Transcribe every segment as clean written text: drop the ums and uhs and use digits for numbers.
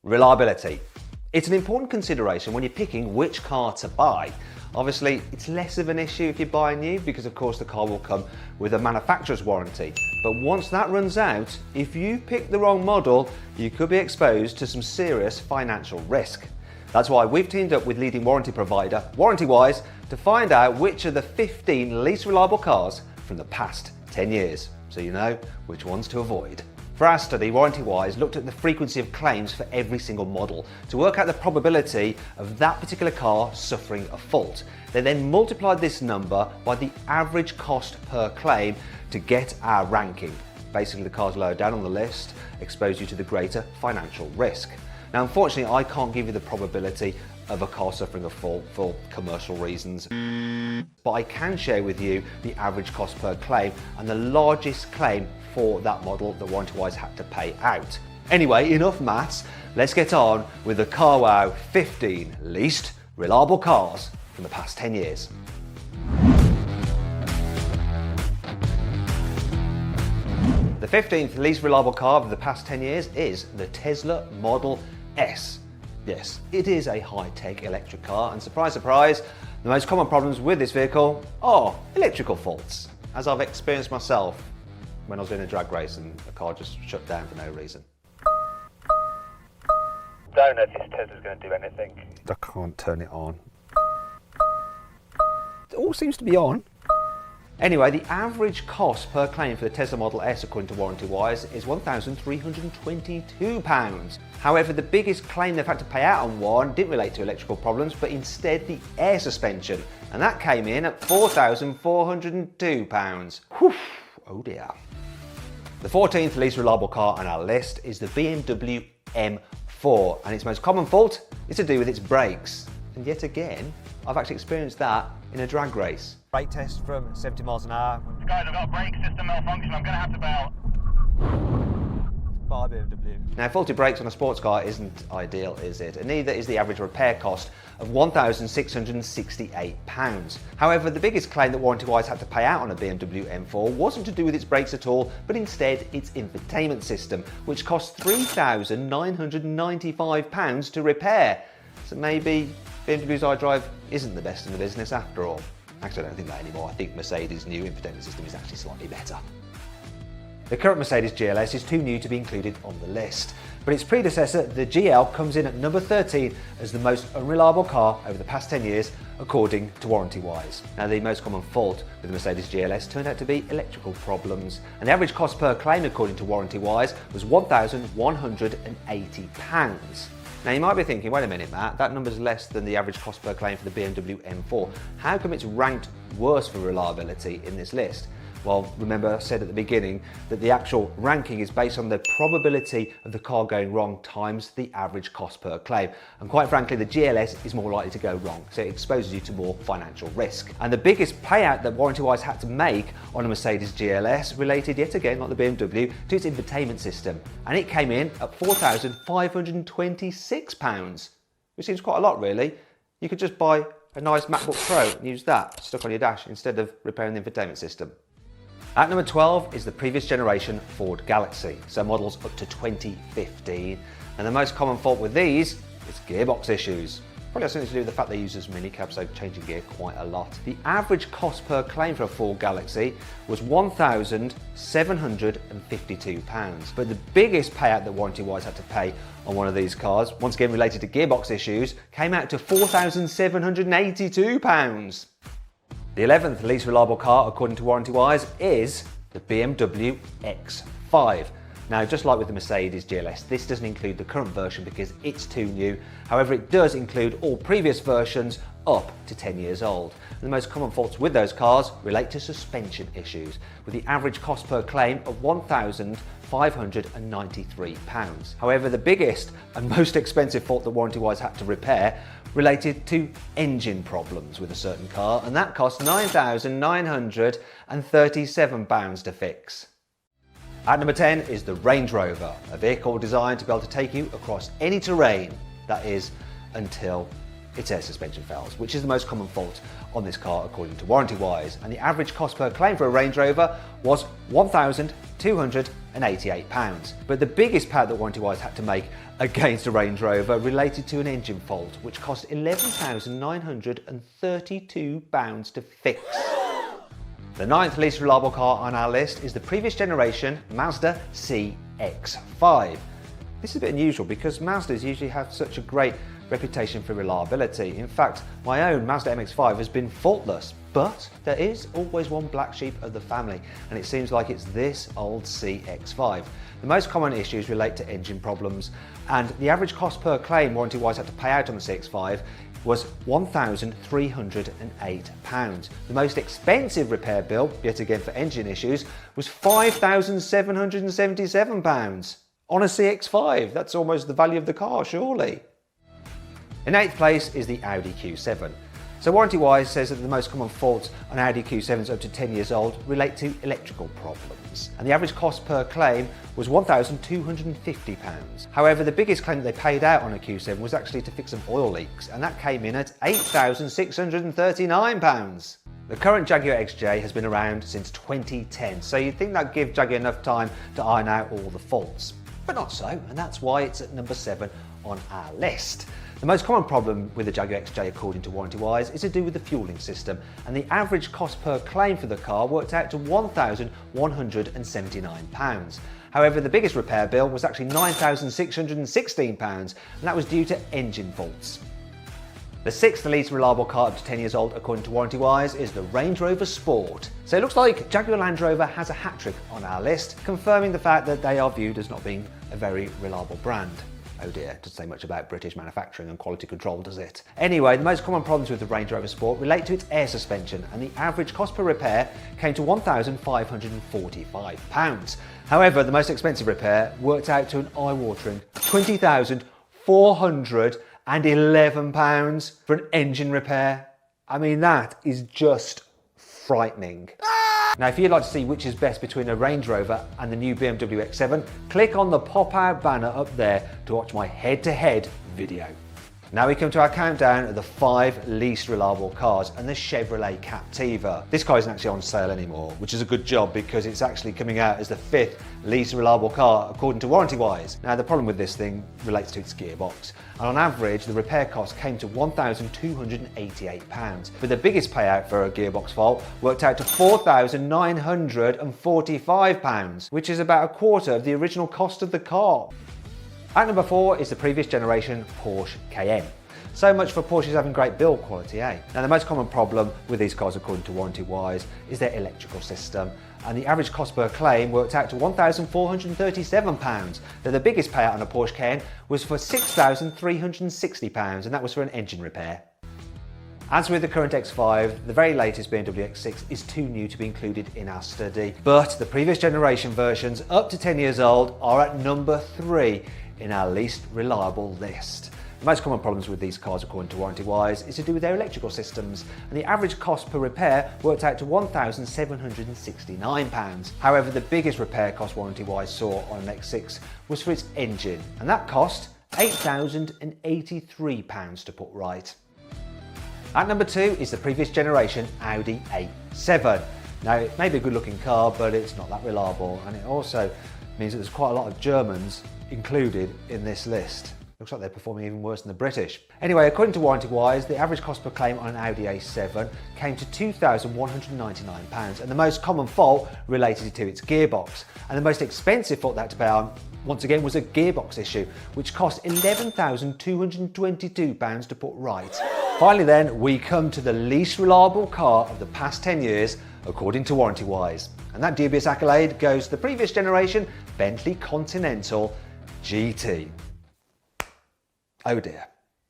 Reliability. It's an important consideration when you're picking which car to buy. Obviously, it's less of an issue if you buy new because of course the car will come with a manufacturer's warranty. But once that runs out, if you pick the wrong model, you could be exposed to some serious financial risk. That's why we've teamed up with leading warranty provider, WarrantyWise, to find out which are the 15 least reliable cars from the past 10 years, so you know which ones to avoid. For our study, WarrantyWise looked at the frequency of claims for every single model to work out the probability of that particular car suffering a fault. They then multiplied this number by the average cost per claim to get our ranking. Basically, the cars lower down on the list expose you to the greater financial risk. Now, unfortunately, I can't give you the probability of a car suffering a fault for commercial reasons, but I can share with you the average cost per claim and the largest claim for that model that WarrantyWise had to pay out. Anyway, enough maths, let's get on with the CarWow 15 least reliable cars from the past 10 years. The 15th least reliable car of the past 10 years is the Tesla Model S. Yes, it is a high-tech electric car, and surprise, surprise, the most common problems with this vehicle are electrical faults, as I've experienced myself when I was doing a drag race and the car just shut down for no reason. Don't know if this Tesla's going to do anything. I can't turn it on. It all seems to be on. Anyway, the average cost per claim for the Tesla Model S, according to WarrantyWise, is £1,322. However, the biggest claim they've had to pay out on one didn't relate to electrical problems, but instead the air suspension, and that came in at £4,402. Whew, oh dear. The 14th least reliable car on our list is the BMW M4, and its most common fault is to do with its brakes. And yet again, I've actually experienced that in a drag race. Brake test from 70 miles an hour. Guys, I've got a brake system malfunction, I'm going to have to bail. Bye BMW. Now, faulty brakes on a sports car isn't ideal, is it? And neither is the average repair cost of £1,668. However, the biggest claim that WarrantyWise had to pay out on a BMW M4 wasn't to do with its brakes at all, but instead its infotainment system, which cost £3,995 to repair. So maybe BMW's iDrive isn't the best in the business after all. Actually, I don't think that anymore. I think Mercedes' new infotainment system is actually slightly better. The current Mercedes GLS is too new to be included on the list, but its predecessor, the GL, comes in at number 13 as the most unreliable car over the past 10 years, according to WarrantyWise. Now, the most common fault with the Mercedes GLS turned out to be electrical problems, and the average cost per claim, according to WarrantyWise, was £1,180. Now, you might be thinking, wait a minute, Matt, that number's less than the average cost per claim for the BMW M4. How come it's ranked worse for reliability in this list? Well, remember I said at the beginning that the actual ranking is based on the probability of the car going wrong times the average cost per claim. And quite frankly, the GLS is more likely to go wrong, so it exposes you to more financial risk. And the biggest payout that WarrantyWise had to make on a Mercedes GLS related yet again, like the BMW, to its infotainment system. And it came in at £4,526, which seems quite a lot really. You could just buy a nice MacBook Pro and use that stuck on your dash instead of repairing the infotainment system. At number 12 is the previous generation Ford Galaxy, so models up to 2015. And the most common fault with these is gearbox issues. Probably has something to do with the fact they use as minicabs, so changing gear quite a lot. The average cost per claim for a Ford Galaxy was £1,752. But the biggest payout that WarrantyWise had to pay on one of these cars, once again related to gearbox issues, came out to £4,782. The 11th least reliable car, according to WarrantyWise, is the BMW X5. Now, just like with the Mercedes GLS, this doesn't include the current version because it's too new. However, it does include all previous versions up to 10 years old. And the most common faults with those cars relate to suspension issues, with the average cost per claim of £1,593. However, the biggest and most expensive fault that WarrantyWise had to repair related to engine problems with a certain car, and that cost £9,937 to fix. At number 10 is the Range Rover, a vehicle designed to be able to take you across any terrain, that is, until its air suspension fails, which is the most common fault on this car according to WarrantyWise, and the average cost per claim for a Range Rover was £1,200 £1,488. But the biggest payout that Warranty Wise had to make against a Range Rover related to an engine fault, which cost £11,932 to fix. The ninth least reliable car on our list is the previous generation Mazda CX-5. This is a bit unusual because Mazdas usually have such a great reputation for reliability. In fact, my own Mazda MX-5 has been faultless, but there is always one black sheep of the family, and it seems like it's this old CX-5. The most common issues relate to engine problems, and the average cost per claim Warranty Wise had to pay out on the CX-5 was £1,308. The most expensive repair bill, yet again for engine issues, was £5,777 on a CX-5. That's almost the value of the car, surely. In eighth place is the Audi Q7. So Warranty Wise says that the most common faults on Audi Q7s up to 10 years old relate to electrical problems, and the average cost per claim was £1,250. However, the biggest claim that they paid out on a Q7 was actually to fix some oil leaks, and that came in at £8,639. The current Jaguar XJ has been around since 2010, so you'd think that'd give Jaguar enough time to iron out all the faults. But not so, and that's why it's at number 7 on our list. The most common problem with the Jaguar XJ, according to Warranty Wise, is to do with the fueling system, and the average cost per claim for the car worked out to £1,179. However, the biggest repair bill was actually £9,616, and that was due to engine faults. The sixth least reliable car up to 10 years old, according to Warranty Wise, is the Range Rover Sport. So it looks like Jaguar Land Rover has a hat-trick on our list, confirming the fact that they are viewed as not being a very reliable brand. Oh dear, doesn't say much about British manufacturing and quality control, does it? Anyway, the most common problems with the Range Rover Sport relate to its air suspension, and the average cost per repair came to £1,545. However, the most expensive repair worked out to an eye-watering £20,411 for an engine repair. I mean, that is just frightening. Now, if you'd like to see which is best between a Range Rover and the new BMW X7, click on the pop-out banner up there to watch my head-to-head video. Now we come to our countdown of the 5 least reliable cars, and the Chevrolet Captiva. This car isn't actually on sale anymore, which is a good job because it's actually coming out as the 5th least reliable car according to Warranty Wise. Now the problem with this thing relates to its gearbox, and on average the repair cost came to £1,288, but the biggest payout for a gearbox fault worked out to £4,945, which is about a quarter of the original cost of the car. At number 4 is the previous generation Porsche Cayenne. So much for Porsches having great build quality, eh? Now the most common problem with these cars, according to Warranty Wise, is their electrical system, and the average cost per claim worked out to £1,437, though the biggest payout on a Porsche Cayenne was for £6,360, and that was for an engine repair. As with the current X5, the very latest BMW X6 is too new to be included in our study, but the previous generation versions up to 10 years old are at number 3 in our least reliable list. The most common problems with these cars, according to Warranty Wise, is to do with their electrical systems, and the average cost per repair worked out to £1,769. However, the biggest repair cost Warranty Wise saw on an X6 was for its engine, and that cost £8,083 to put right. At number 2 is the previous generation Audi A7. Now, it may be a good looking car, but it's not that reliable, and it also means that there's quite a lot of Germans included in this list. Looks like they're performing even worse than the British. Anyway, according to Warranty Wise, the average cost per claim on an Audi A7 came to £2,199, and the most common fault related to its gearbox. And the most expensive fault they had to pay on, once again, was a gearbox issue, which cost £11,222 to put right. Finally then, we come to the least reliable car of the past 10 years, according to Warranty Wise. And that dubious accolade goes to the previous generation Bentley Continental GT. Oh dear.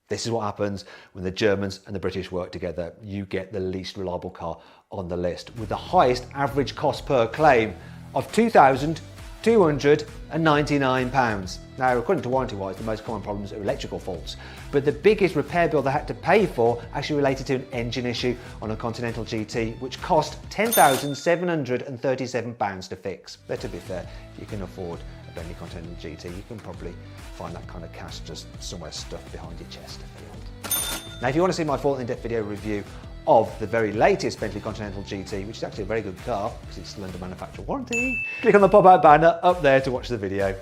This is what happens when the Germans and the British work together. You get the least reliable car on the list, with the highest average cost per claim of £2,299. Now, according to Warranty Wise, the most common problems are electrical faults, but the biggest repair bill they had to pay for actually related to an engine issue on a Continental GT, which cost £10,737 to fix. But to be fair, if you can afford a Bentley Continental GT, you can probably find that kind of cash just somewhere stuffed behind your Chesterfield. Now, if you want to see my full in-depth video review of the very latest Bentley Continental GT, which is actually a very good car because it's still under manufacturer warranty. Click on the pop-out banner up there to watch the video.